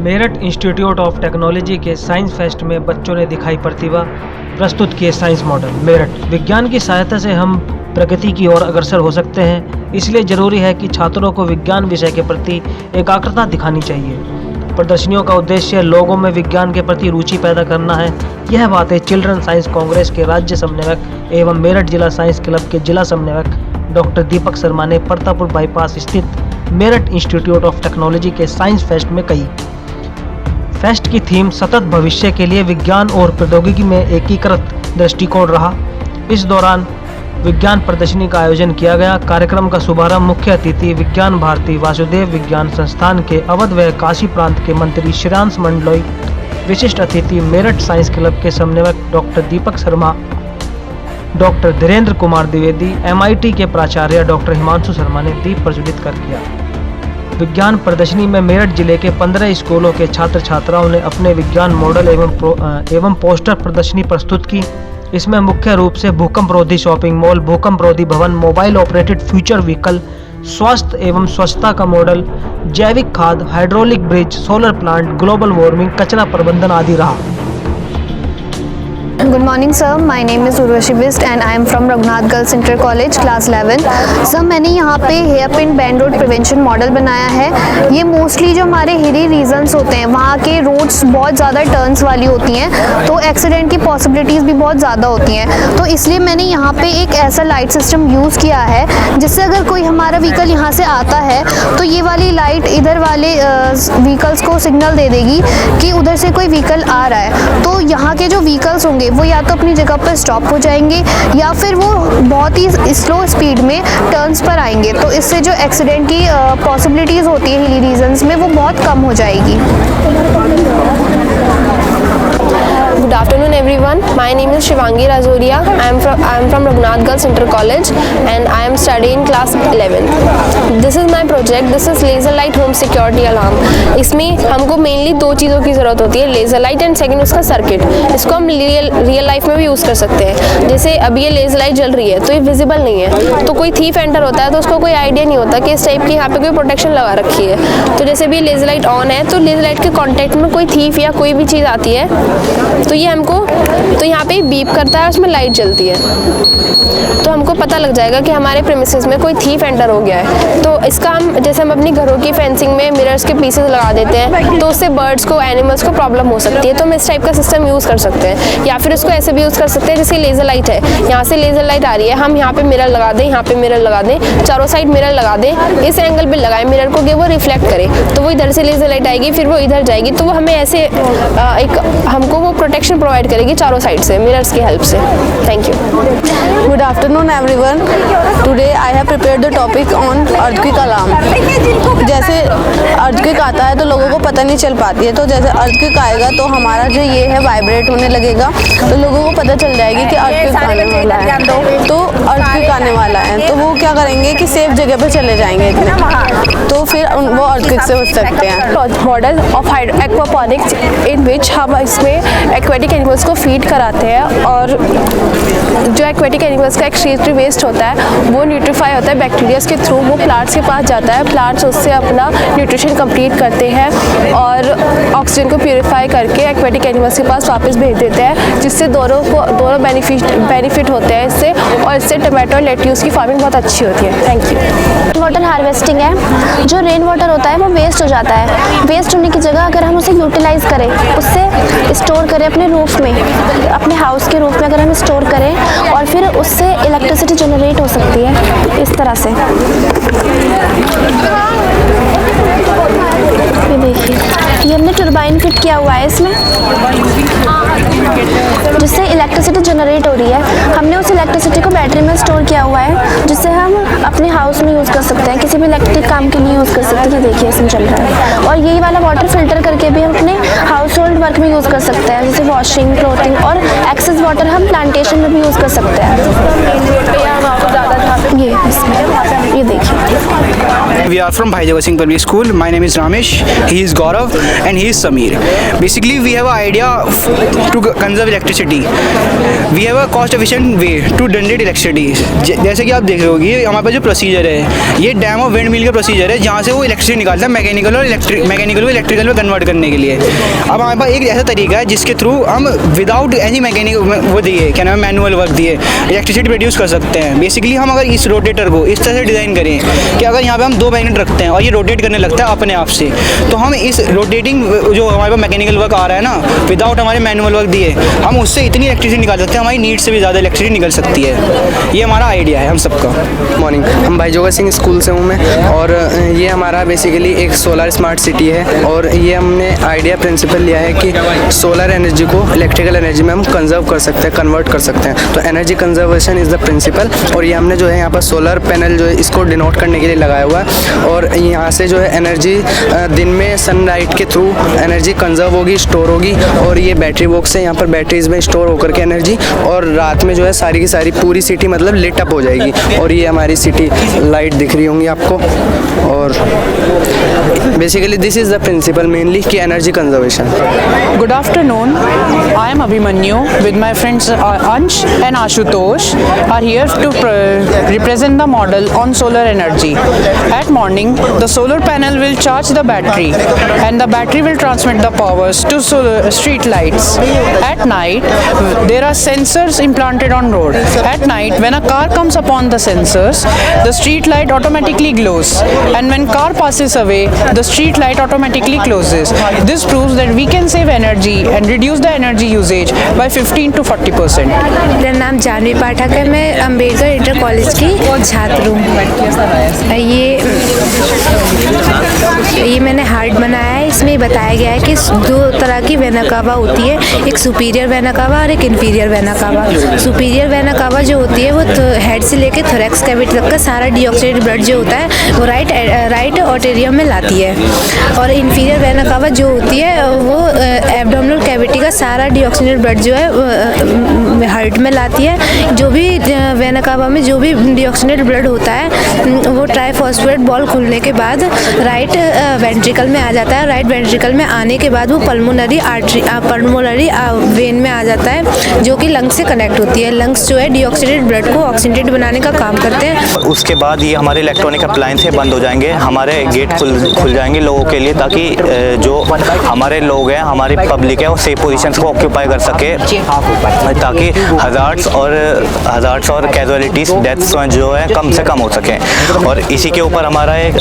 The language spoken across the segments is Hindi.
मेरठ इंस्टीट्यूट ऑफ टेक्नोलॉजी के साइंस फेस्ट में बच्चों ने दिखाई प्रतिभा, प्रस्तुत किए साइंस मॉडल। मेरठ विज्ञान की सहायता से हम प्रगति की ओर अग्रसर हो सकते हैं, इसलिए जरूरी है कि छात्रों को विज्ञान विषय के प्रति एकाग्रता दिखानी चाहिए। प्रदर्शनियों का उद्देश्य लोगों में विज्ञान के प्रति रुचि पैदा करना है। यह बातें चिल्ड्रन साइंस कांग्रेस के राज्य समन्वयक एवं मेरठ जिला साइंस क्लब के जिला समन्वयक डॉक्टर दीपक शर्मा ने परतापुर बाईपास स्थित मेरठ इंस्टीट्यूट ऑफ टेक्नोलॉजी के साइंस फेस्ट में कही। फेस्ट की थीम सतत भविष्य के लिए विज्ञान और प्रौद्योगिकी में एकीकृत दृष्टिकोण रहा। इस दौरान विज्ञान प्रदर्शनी का आयोजन किया गया। कार्यक्रम का शुभारंभ मुख्य अतिथि विज्ञान भारती वासुदेव विज्ञान संस्थान के अवध व काशी प्रांत के मंत्री श्रेयांश मंडलोई, विशिष्ट अतिथि मेरठ साइंस क्लब के समन्वयक doctor Deepak Sharma, doctor Dhirendra Kumar Dwivedi, MIT के प्राचार्य डॉक्टर हिमांशु शर्मा ने दीप प्रज्वलित कर किया। विज्ञान प्रदर्शनी में मेरठ जिले के 15 स्कूलों के छात्र छात्राओं ने अपने विज्ञान मॉडल एवं पोस्टर प्रदर्शनी प्रस्तुत की। इसमें मुख्य रूप से भूकंप रोधी शॉपिंग मॉल, भूकंप रोधी भवन, मोबाइल ऑपरेटेड फ्यूचर व्हीकल, स्वास्थ्य एवं स्वच्छता का मॉडल, जैविक खाद, hydraulic bridge, solar plant, global warming, कचरा प्रबंधन आदि रहा। Good morning sir, my name is Urvashi Bist and I am from Raghunath Girls Inter College class 11। Sir मैंने यहाँ पे hair pin bend road prevention model बनाया है। ये मोस्टली जो हमारे हिली रीजन्स होते हैं वहाँ के रोड्स बहुत ज़्यादा टर्न्स वाली होती हैं, तो एक्सीडेंट की पॉसिबिलिटीज़ भी बहुत ज़्यादा होती हैं। तो इसलिए मैंने यहाँ पे एक ऐसा लाइट सिस्टम यूज़ किया है जिससे अगर कोई हमारा व्हीकल यहाँ से आता है तो ये वाली लाइट इधर वाले व्हीकल्स को सिग्नल दे देगी कि उधर से कोई व्हीकल आ रहा है। तो यहाँ के जो व्हीकल्स होंगे वो या तो अपनी जगह पर स्टॉप हो जाएंगे या फिर वो बहुत ही स्लो स्पीड में टर्न्स पर आएंगे। तो इससे जो एक्सीडेंट की पॉसिबिलिटीज़ होती है हिली रीजन्स में वो बहुत कम हो जाएगी। Good afternoon everyone. My name is Shivangi Rajoria. I am from Raghunath Girls Inter College and I am studying class 11th. This is my project. This is laser light home security alarm. इसमें हमको मेनली दो चीज़ों की ज़रूरत होती है, लेज़र लाइट एंड सेकंड उसका सर्किट। इसको हम रियल लाइफ में भी यूज़ कर सकते हैं। जैसे अब ये लेज़र लाइट जल रही है तो ये विजिबल नहीं है, तो कोई थीफ एंटर होता है तो उसको कोई आइडिया नहीं होता कि इस टाइप की यहाँ पे कोई प्रोटेक्शन लगा रखी है। तो जैसे भी लेज़र लाइट ऑन है तो लेज़र लाइट के कॉन्टेक्ट में कोई थीफ या कोई भी चीज़ आती है तो ये हमको तो यहाँ पे बीप करता है, उसमें लाइट जलती है तो हमको पता लग जाएगा कि हमारे प्रीमिसेस में कोई थीफ एंटर हो गया है। तो इसका हम जैसे हम अपनी घरों की फेंसिंग में मिरर्स के पीसेस लगा देते हैं तो उससे बर्ड्स को, एनिमल्स को प्रॉब्लम हो सकती है, तो हम इस टाइप का सिस्टम यूज़ कर सकते हैं। या फिर इसको ऐसे भी यूज़ कर सकते हैं जैसे लेज़र लाइट है, यहाँ से लेज़र लाइट आ रही है, हम यहाँ पे मिरर लगा दें, यहाँ पे मिरर लगा दें, चारों साइड मिरर लगा दें, इस एंगल पे लगाएं मिरर को कि वो रिफ्लेक्ट करे, तो वो इधर से लेज़र लाइट आएगी फिर वो इधर जाएगी, तो वो हमें ऐसे एक हमको वो प्रोटेक्शन प्रोवाइड करेगी चारों साइड से मिरर्स की हेल्प से। Thank you. Good afternoon everyone. Today I have prepared the topic on earthquake alarm. जैसे earthquake आता है तो लोगों को पता नहीं चल पाती है, तो जैसे earthquake आएगा तो हमारा जो ये है वाइब्रेट होने लगेगा तो लोगों को पता चल जाएगी कि earthquake आने वाला है। तो earthquake आने वाला है तो वो क्या करेंगे कि सेफ जगह पे चले जाएंगे इतने, तो फिर वो earthquake से बच सकते हैं। मॉडल ऑफ एक्वापॉनिक्स इन विच हम इसमें एक्वेटिक एनिमल्स को फीड कराते हैं और जो एक्वेटिक एनिमल्स का एक्सक्रीटरी वेस्ट होता है वो न्यूट्रीफाई होता है बैक्टीरियाज के थ्रू, वो प्लांट्स के पास जाता है, प्लांट्स उससे अपना न्यूट्रिशन कंप्लीट करते हैं और ऑक्सीजन को प्यूरिफाई करके एक्वेटिक एनिमल्स के पास वापस भेज देते हैं, जिससे दोनों बेनिफिट होते हैं इससे, और इससे टमाटो और लेट्यूस की फार्मिंग बहुत अच्छी होती है। Thank you. वाटर हार्वेस्टिंग है, जो रेन वाटर होता है वो वेस्ट हो जाता है, वेस्ट होने की जगह अगर हम उसे यूटिलाइज करें, उससे स्टोर करें अपने रूफ में, अपने हाउस के रूफ में अगर हम स्टोर करें और फिर उससे इलेक्ट्रिसिटी जनरेट हो सकती है इस तरह से। ये देखिए ये हमने टर्बाइन फिट किया हुआ है इसमें जिससे इलेक्ट्रिसिटी जनरेट हो रही है। हमने उस इलेक्ट्रिसिटी को बैटरी में स्टोर किया हुआ है जिससे हम अपने हाउस में यूज़ कर सकते हैं, किसी भी इलेक्ट्रिक काम के लिए यूज़ कर सकते हैं। ये देखिए इसमें चल रहा है और यही वाला वाटर फिल्टर करके भी हम अपने हाउस होल्ड होल्ड वर्क में यूज़ कर सकते हैं, जैसे वॉशिंग, क्लोथिंग, और एक्सेस वाटर हम प्लांटेशन में भी यूज़ कर सकते हैं। ये देखिए। We are from Bhai Jawar Singh Public School. My name is Ramesh. He is Gaurav and he is Sameer. Basically, we have an idea to conserve electricity. We have a cost-efficient way to generate electricity. जैसे कि आप देख रहे होगे, ये हमारे पास जो प्रोसीजर है, ये डैम और विंड मिल का प्रोसीजर है, जहाँ से वो इलेक्ट्रिसिटी निकालता है मैकेनिकल को इलेक्ट्रिकल में कन्वर्ट करने के लिए। अब हमारे पास एक ऐसा तरीका है जिसके थ्रू हम विदाउट एनी मैकेनिकल वो दिए क्या नाम मैनुअल वर्क दिए इलेक्ट्रिसिटी प्रोड्यूस कर सकते हैं। बेसिकली हम अगर इस रोटेटर को इस तरह से डिज़ाइन करें कि अगर यहाँ पे हम 2 मैग्नेट रखते हैं और ये रोटेट करने लगता है अपने आप से, तो हम इस रोटेटिंग जो हमारे पास मैकेनिकल वर्क आ रहा है ना, विदाउट हमारे मैनुअल वर्क दिए, हम उससे इतनी इलेक्ट्रिसिटी निकाल सकते हैं, हमारी नीड से भी ज़्यादा इलेक्ट्रिसिटी निकल सकती है। ये हमारा आइडिया है हम सबका। मॉर्निंग, हम भाई जोगा सिंह स्कूल से हूँ मैं, और ये हमारा बेसिकली एक सोलर स्मार्ट सिटी है, और ये हमने आइडिया प्रिंसिपल लिया है कि सोलर एनर्जी को इलेक्ट्रिकल एनर्जी में हम कंजर्व कर सकते हैं, कन्वर्ट कर सकते हैं। तो energy conservation is the principle, और ये हमने जो है यहाँ पर सोलर पैनल जो है इसको डिनोट करने के लिए लगाया हुआ है, और यहाँ से जो है एनर्जी दिन में सनलाइट के थ्रू एनर्जी कंजर्व होगी, स्टोर होगी, और ये बैटरी बॉक्स है, यहाँ पर बैटरीज में स्टोर होकर के एनर्जी, और रात में जो है सारी की सारी पूरी सिटी मतलब लिट अप हो जाएगी। और ये हमारी सिटी लाइट दिख रही होंगी आपको। और basically this is the principle mainly कि energy conservation. Good afternoon. I am Abhimanyu with my friends Ansh and Ashutosh are here to represent the model on solar energy. At morning, the solar panel will charge the battery and the battery will transmit the powers to street lights. At night, there are sensors implanted on road. At night, when a car comes upon the sensors, the street light automatically glows, and when car passes away, the street light automatically closes. This proves that we can save energy and reduce the energy usage by 15 to 40%. मेरा नाम जानवी पाठक है, मैं अम्बेडकर इंटर कॉलेज की छात्र हूँ। ये मैंने हार्ट बनाया है। इसमें बताया गया है कि 2 तरह की वेना कावा होती है, एक सुपीरियर वेना कावा और एक inferior vena cava. Superior vena cava जो होती है वो हेड से लेकर थोरैक्स कैविटी तक का सारा डीऑक्सीनेटेड ब्लड जो होता है वो राइट ऑर्टेरियम में लाती है, और इन्फीरियर वेना कावा जो होती है वो एब्डोमिनल कैविटी का सारा डीऑक्सीनेटेड ब्लड जो है हार्ट में लाती है। जो भी वेना कावा में जो भी डीऑक्सीनेटेड ब्लड होता है वो ट्राइफॉस्फेट बॉल खुलने के बाद राइट वेंट्रिकल में आ जाता है। राइट वेंट्रिकल में आने के बाद वो पल्मोनरी वेन में आ जाता है, जो कि लंग्स से कनेक्ट होती है। लंग्स जो है डीऑक्सीनेटेड ब्लड को ऑक्सीनेटेड बनाने का काम करते हैं। उसके बाद ये हमारे इलेक्ट्रॉनिक अप्लायंस बंद हो जाएंगे, हमारे गेट खुल जाएंगे लोगों के लिए, ताकि जो हमारे लोग हैं, हमारी पब्लिक है, वो सेफ पोजीशंस को ऑक्यूपाई कर सके, ताकि हज़ार्ड्स और कैजुअलिटीज डेथ्स जो है कम से कम हो सकें। और इसी के ऊपर हमारा एक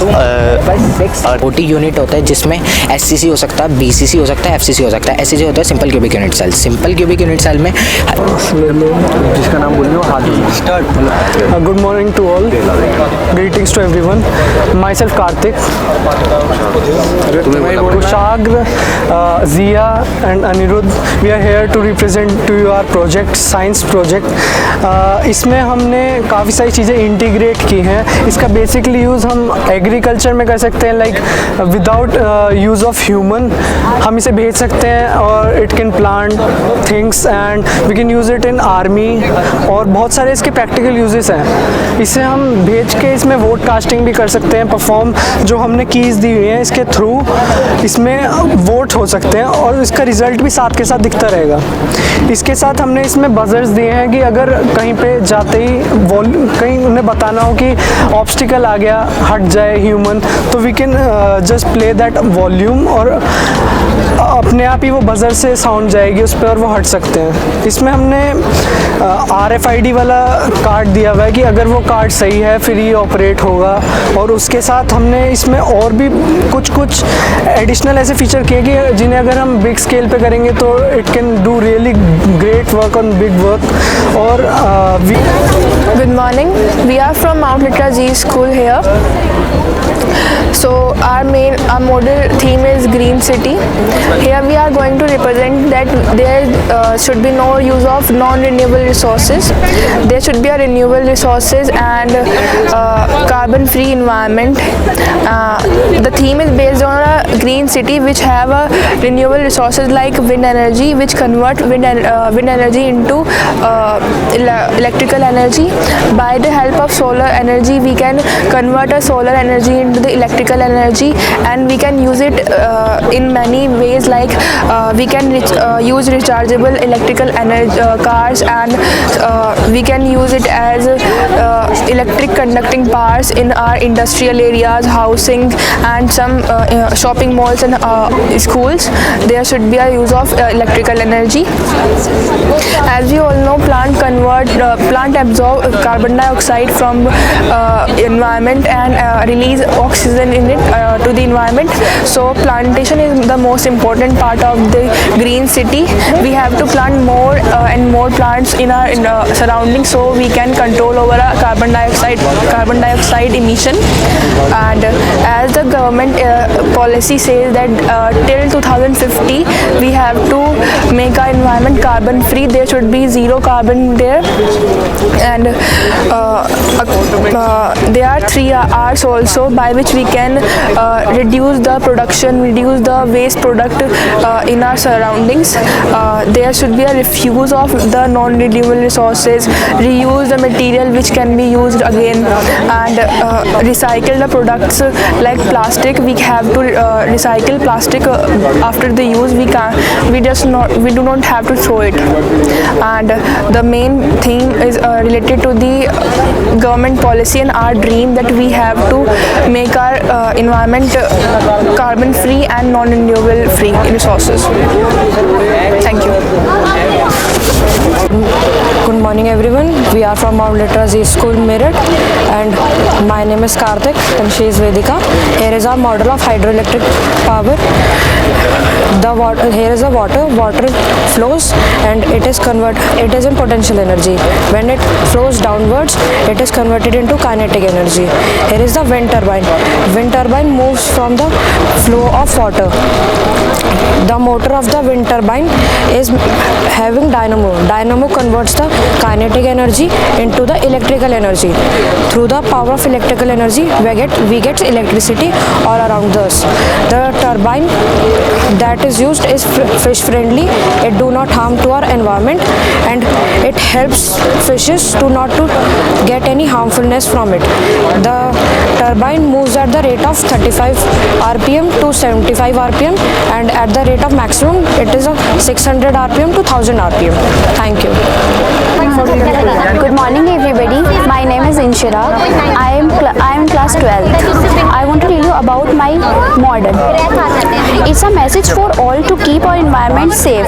ओटी यूनिट होता है जिसमें एससीसी हो सकता है, बीसीसी हो सकता है, एफसीसी हो सकता है। एससीसी होता है simple cubic unit cell. Simple cubic unit cell में जिसका नाम बोलिए वो हाथ start. Good morning to all, greetings to everyone. Myself Kartik, Kushagra, Jiya and Anirudh, we are here to represent to you our project, science project. इसमें हमने काफ़ी सारी चीज़ें इंटीग्रेट की हैं। इसका बेसिकली यूज़ हम एग्रीकल्चर में कर सकते हैं, like without use of human हम इसे भेज सकते हैं, और it can plant things and we can use it in army, और बहुत सारे इसके प्रैक्टिकल यूजेस हैं। इसे हम भेज के इसमें वोट कास्टिंग भी कर सकते हैं, परफॉर्म जो हमने कीज़ दी हुई हैं इसके थ्रू इसमें वोट हो सकते हैं, और इसका रिज़ल्ट भी साथ के साथ दिखता रहेगा। इसके साथ हमने इसमें बजर्स दिए हैं कि अगर कहीं पे जाते ही कहीं उन्हें बताना हो कि ऑब्स्टिकल आ गया, हट जाए ह्यूमन, तो we can just play that volume, और अपने आप ही वो बजर से साउंड जाएगी उस पर और वो हट सकते हैं। इसमें हमने RFID वाला कार्ड दिया हुआ है कि अगर वो कार्ड सही है फिर ये ऑपरेट होगा, और उसके साथ हमने इसमें और भी कुछ एडिशनल ऐसे फीचर किए कि जिन्हें अगर हम बिग स्केल पे करेंगे तो it can do really great work on big work. और Good morning. We are from Mount Litra G School here. So our model theme is Green City. Here we are going to represent that there should be no use of non-renewable resources. There should be a renewable resources and carbon-free environment. The theme is based on a green city which have a renewable resources like wind energy, which convert wind energy into electrical energy. By the help of solar energy, we can convert a solar energy into the electrical energy, and we can use it in many ways, like we can use rechargeable electrical energy cars, and we can use it as electric conducting powers in our industrial areas, housing, and some shopping malls and schools. There should be a use of electrical energy. As we all know, plant absorb carbon dioxide from environment and release oxygen in it to the environment. So plantation is the most important part of the green city. We have to plant more and more plants in our surroundings, so we can control over our carbon dioxide emission. And as the government policy says that till 2050 we have to make our environment carbon free, there should be zero carbon there. And there are 3 R's also, by which we can reduce the production, reduce the waste product in our surroundings. There should be a refuse of the non-renewable resources, reuse the material which can be used again, and recycle the products like plastic. We have to recycle plastic after the use. We do not have to throw it. And the main thing is related to the government policy and our dream that we have to make our environment carbon free and non-renewable free resources. Thank you. Good morning everyone. We are from Mount Literacy School, Meerut, and my name is Karthik and she is Vedika. Here is our model of hydroelectric power. Here is the water flows and it is in potential energy. When it flows downwards, it is converted into kinetic energy. Here is the wind turbine. Wind turbine moves from the flow of water. The motor of the wind turbine is having dynamo. Dynamo converts the kinetic energy into the electrical energy. Through the power of electrical energy, we get electricity all around us. The turbine that is used is fish friendly. It do not harm to our environment, and it helps fishes to not to get any harmfulness from it. The turbine moves at the rate of 35 rpm to 75 rpm, and at the rate of maximum it is a 600 rpm to 1000 rpm. Thank you. Good morning everybody. My name is Inshira. I am in class 12th. I want to tell you about my model. It's a message for all to keep our environment safe.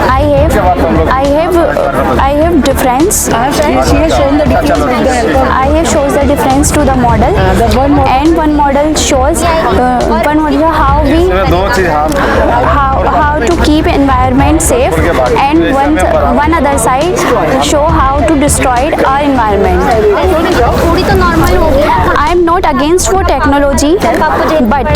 I have difference. I have shows the difference to the model, and one model shows how to keep environment safe, and one other side show how to destroy our environment. I am not against for technology, but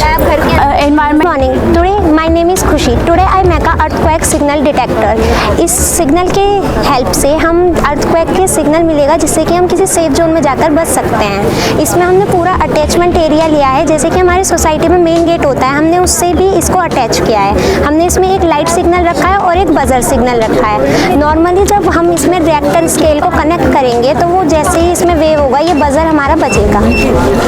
environment. Morning. Today my name is खुशी. Today I make a earthquake signal detector. इस सिग्नल के हेल्प से हम अर्थक्वेक के सिग्नल मिलेगा, जिससे कि हम किसी सेफ जोन में जाकर बच सकते हैं. इसमें हमने पूरा अटैचमेंट एरिया लिया है. जैसे कि हमारी सोसाइटी में मेन गेट होता है, हमने उससे भी इसको अटैच किया है. हमने इसमें एक लाइट सिग्नल रखा है और एक बजर सिग्नल रखा है. नॉर्मली जब हम इसमें रिएक्टर स्केल को कनेक्ट करेंगे तो वो जैसे ही इसमें वेव होगा, ये बजर हमारा बजेगा,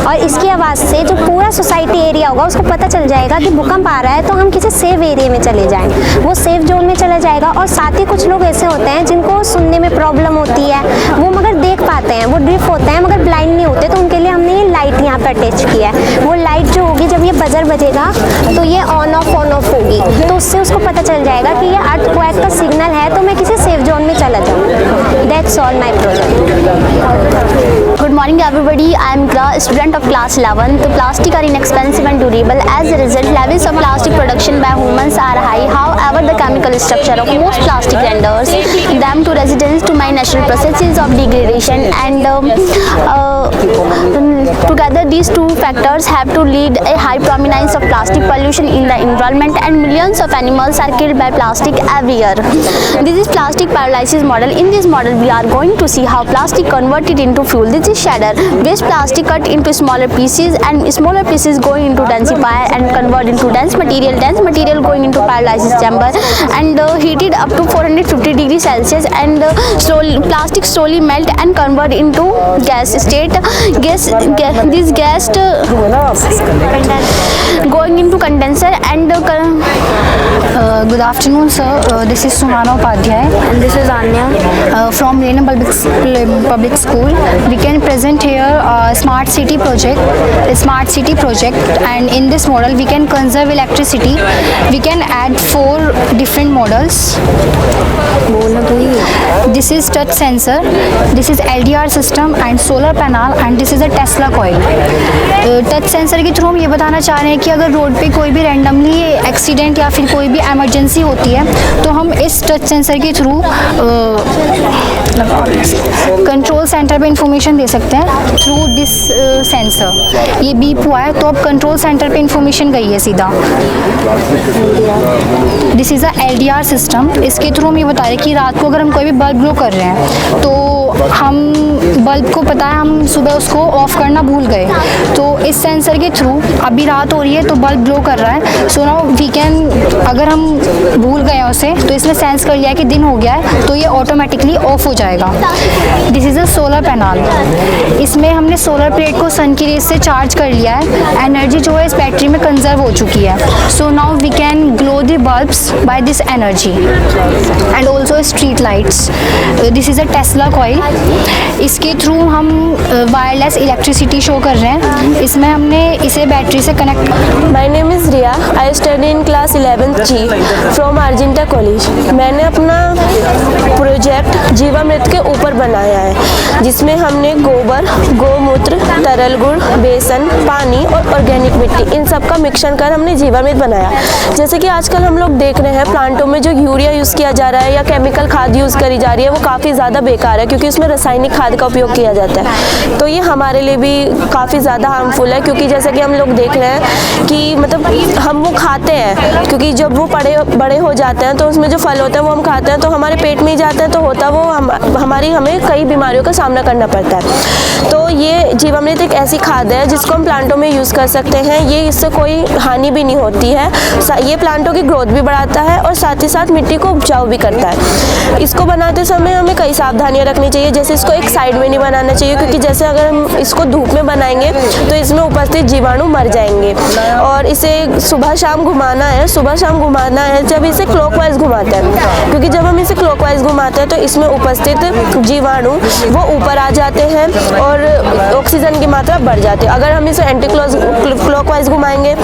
और इसकी आवाज़ से जो पूरा सोसाइटी एरिया होगा उसको पता चल जाएगा कि भूकंप आ रहा है, तो हम किसी सेफ एरिया में चले जाएं. वो सेफ जोन में चला जाएगा. और साथ ही कुछ लोग ऐसे होते हैं जिनको सुनने में प्रॉब्लम होती है, वो मगर देख पाते हैं, वो ड्रिफ होते हैं मगर ब्लाइंड नहीं होते, तो उनके लिए हमने ये लाइट यहाँ पे अटैच किया है. वो लाइट जो होगी, जब ये बजर बजेगा तो ये ऑन ऑफ होगी, तो उससे उसको पता चल जाएगा कि ये अर्थक्वेक का सिग्नल है, तो मैं किसी सेफ जोन में चला जाऊँ. That's all my project. Good morning everybody. I am a student of class 11. The plastic are inexpensive and durable. As a result, levels of plastic production by humans are high. However, the chemical structure of most plastic renders them to residents to my natural processes of degradation, and together these two factors have to lead a high prominence of plastic pollution in the environment, and millions of animals are killed by plastic every year. This is plastic pyrolysis model. In this model we are going to see how plastic converted into fuel. This is shader. Waste plastic cut into smaller pieces, and smaller pieces going into densifier and convert into dense material going into pyrolysis chamber and heated up to 450 degrees Celsius, and plastic slowly melt and convert into gas state. This gas going into condenser and good afternoon sir, this is Sumana Upadhyay and this is Anya from Rainham Public School. We can present here a smart city project, and in this model we can conserve electricity. We can add 4 different models. This is touch sensor, this is LDR system and solar panel, and this is a Tesla coil. Touch sensor के थ्रू हम ये बताना चाह रहे हैं कि अगर रोड पे कोई भी रैंडमली एक्सीडेंट या फिर कोई भी इमरजेंसी होती है तो हम इस टच सेंसर के थ्रू कंट्रोल सेंटर पे इंफॉर्मेशन दे सकते हैं थ्रू दिस सेंसर। ये बीप हुआ है तो अब कंट्रोल सेंटर पे इंफॉर्मेशन गई है सीधा। This is a LDR system. इसके थ्रू हम ये बता रहे हैं कि रात को अगर हम कोई भी बल्ब ग्लो कर रहे हैं तो हम बल्ब को पता है हम सुबह उसको ऑफ करना भूल गए, तो इस सेंसर के थ्रू अभी रात हो रही है तो बल्ब ग्लो कर रहा है, सो नाउ वी कैन, अगर हम भूल गए उसे तो इसने सेंस कर लिया कि दिन हो गया है तो ये ऑटोमेटिकली ऑफ हो जाएगा। This is a solar panel. इसमें हमने सोलर प्लेट को सन की रेस से चार्ज कर लिया है, एनर्जी जो है इस बैटरी में कंजर्व हो चुकी है, so now we can glow the bulbs by this energy and also street lights. This is a Tesla coil. इसके थ्रू हम वायरलेस इलेक्ट्रिसिटी शो कर रहे हैं। इसमें हमने इसे बैटरी से connect. My name is Riya, I study in class 11th G from Argenta college. मैंने अपना प्रोजेक्ट जीवामृत के ऊपर बनाया है, जिसमें हमने गोबर, गोमूत्र, तरल गुड़, बेसन, पानी और ऑर्गेनिक मिट्टी इन सब का मिक्सचर कर हमने जीवामृत बनाया। जैसे कि आजकल हम लोग देख रहे हैं प्लांटों में जो यूरिया यूज़ किया जा रहा है या केमिकल खाद यूज़ करी जा रही है वो काफ़ी ज़्यादा बेकार है, क्योंकि उसमें रासायनिक खाद का उपयोग किया जाता है। तो ये हमारे लिए भी काफ़ी ज़्यादा हार्मफुल है, क्योंकि जैसे कि हम लोग देख रहे हैं कि मतलब हम वो खाते हैं, क्योंकि जब वो बड़े हो जाते हैं तो उसमें जो फल होता है वो हम खाते हैं तो हमारे पेट में ही जाता है, तो होता वो हमें कई बीमारियों का सामना करना पड़ता है। तो ये जीवामृत एक ऐसी खाद है जिसको हम प्लांटों में यूज़ कर सकते हैं। ये इससे कोई हानि भी नहीं होती है, ये प्लांटों की ग्रोथ भी बढ़ाता है और साथ ही साथ मिट्टी को उपजाऊ भी करता है। इसको बनाते समय हमें कई सावधानियाँ रखनी चाहिए, जैसे इसको एक साइड में नहीं बनाना चाहिए, क्योंकि जैसे अगर हम इसको धूप में बनाएंगे तो इसमें उपस्थित जीवाणु मर जाएंगे। और इसे सुबह शाम घुमाना है, जब इसे क्लॉकवाइज घुमाते हैं, क्योंकि जब हम इसे क्लॉकवाइज घुमाते हैं तो इसमें उपस्थित जीवाणु वो ऊपर आ जाते हैं और ऑक्सीजन की मात्रा बढ़ जाती है। अगर हम इसे एंटी क्लॉकवाइज घुमाएंगे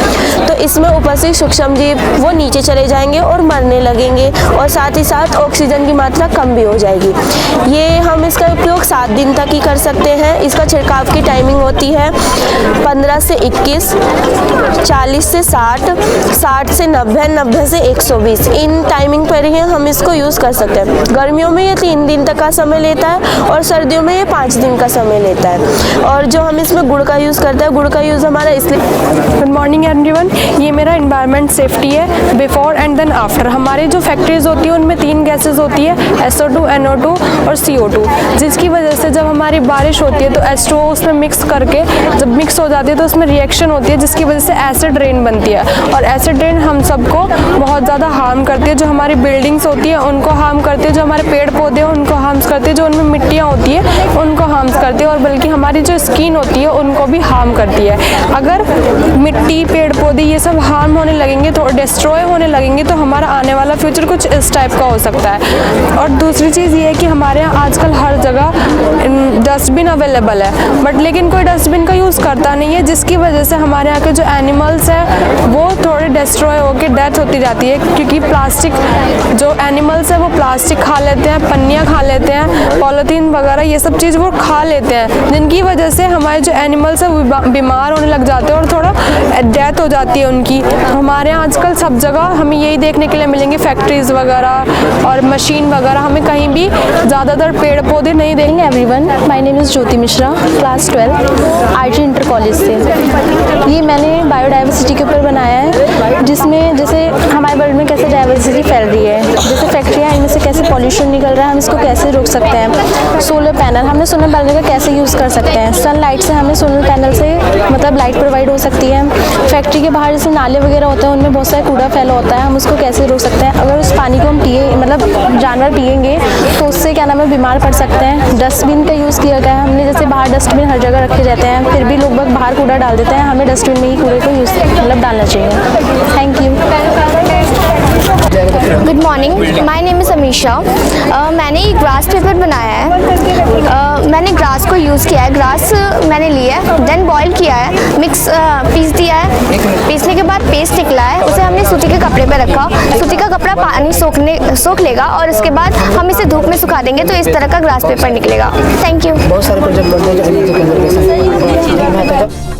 तो इसमें उपस्थित सूक्ष्म जीव वो नीचे चले जाएंगे और मरने लगेंगे, और साथ ही साथ ऑक्सीजन की मात्रा कम भी हो जाएगी। ये हम इसका उपयोग 7 दिन तक ही कर सकते हैं। इसका छिड़काव की टाइमिंग होती है 15 से 21, 40 से 60, 60 से 90, 90 से 120। इन टाइमिंग पर ही हम इसको यूज़ कर सकते हैं। गर्मियों में ये 3 दिन तक का समय लेता है और सर्दियों में ये 5 दिन का समय लेता है। और जो हम इसमें गुड़ का यूज़ करते हैं, गुड़ का यूज़ हमारा इसलिए। गुड मॉर्निंग एवरीवन, ये मेरा एनवायरनमेंट सेफ्टी है बिफोर एंड देन आफ्टर। हमारी जो फैक्ट्रीज होती है उनमें 3 गैसेज होती है, SO2, NO2 और CO2, जिसकी वजह से जब हमारी बारिश होती है तो H2O उसमें मिक्स करके जब मिक्स हो जाती है तो उसमें रिएक्शन होती है, जिसकी वजह से एसिड रेन बनती है। और एसिड रेन हम सबको बहुत ज़्यादा हार्म करती है। जो हमारी बिल्डिंग्स होती है उनको हार्म करती है, जो हमारे पेड़ पौधे हैं उनको हार्म्स करती है, जो उनमें मिट्टियाँ होती है उनको हार्म्स करती है, और बल्कि हमारी जो स्किन होती है उनको भी हार्म करती है। अगर मिट्टी, पेड़ पौधे ये सब हार्म होने लगेंगे तो डिस्ट्रॉय होने लगेंगे तो हमारा आने वाला फ्यूचर कुछ इस टाइप का हो सकता है। और दूसरी चीज़ ये है कि हमारे यहाँ आजकल हर जगह डस्टबिन अवेलेबल है, बट लेकिन कोई डस्टबिन का यूज़ करता नहीं है, जिसकी वजह से हमारे यहाँ के जो एनिमल्स हैं वो थोड़े डिस्ट्रॉय होकर डेथ होती जाती है, क्योंकि प्लास्टिक, जो एनिमल्स हैं वो प्लास्टिक खा लेते हैं, पन्नियाँ खा लेते हैं, पॉलीथीन वगैरह ये सब चीज़ वो खा लेते हैं, जिनकी वजह से हमारे जो एनिमल्स हैं वो बीमार होने लग जाते हैं और थोड़ा डेथ हो जाती है उनकी। हमारे यहाँ आजकल सब जगह हमें यही देखने के लिए मिलेंगे फैक्ट्रीज़ वगैरह और मशीन वगैरह, हमें कहीं भी ज़्यादातर पेड़ पौधे नहीं देखेंगे। Everyone, my name is Jyoti Mishra, class 12 IT inter college से। ये मैंने बायोडाइवर्सिटी के ऊपर बनाया है, जिसमें जैसे हमारे वर्ल्ड में कैसे डाइवर्सिटी फैल रही है, जैसे फैक्ट्रियाँ, इनमें से कैसे पॉल्यूशन निकल रहा है, हम इसको कैसे रोक सकते हैं। सोलर पैनल, हमने सोलर पैनल का कैसे यूज़ कर सकते हैं। सनलाइट से हमें सोलर पैनल से मतलब लाइट प्रोवाइड हो सकती है। फैक्ट्री के बाहर जैसे नाले वगैरह होते हैं, उनमें बहुत सारा कूड़ा फैला होता है, हम उसको कैसे रोक सकते हैं। अगर उस पानी को हम पिए मतलब जानवर पिएंगे तो उससे क्या नाम है बीमार पड़ सकते हैं। डस्टबिन का यूज़ किया गया है हमने, जैसे बाहर डस्टबिन हर जगह रखे रहते हैं, फिर भी लोग बाहर कूड़ा डाल देते हैं, हमें डस्टबिन में ही कूड़े को यूज़ मतलब डालना चाहिए। Thank you. Good morning, my name is Amisha. मैंने एक ग्रास पेपर बनाया है। मैंने ग्रास को यूज़ किया है, ग्रास मैंने लिया है, देन बॉईल किया है, मिक्स पीस दिया है। पीसने के बाद पेस्ट निकला है, उसे हमने सूती के कपड़े पे रखा। सूती का कपड़ा पानी सोख लेगा और उसके बाद हम इसे धूप में सुखा देंगे तो इस तरह का ग्रास पेपर निकलेगा। Thank you. बहुत सारे प्रोजेक्ट बनते हैं।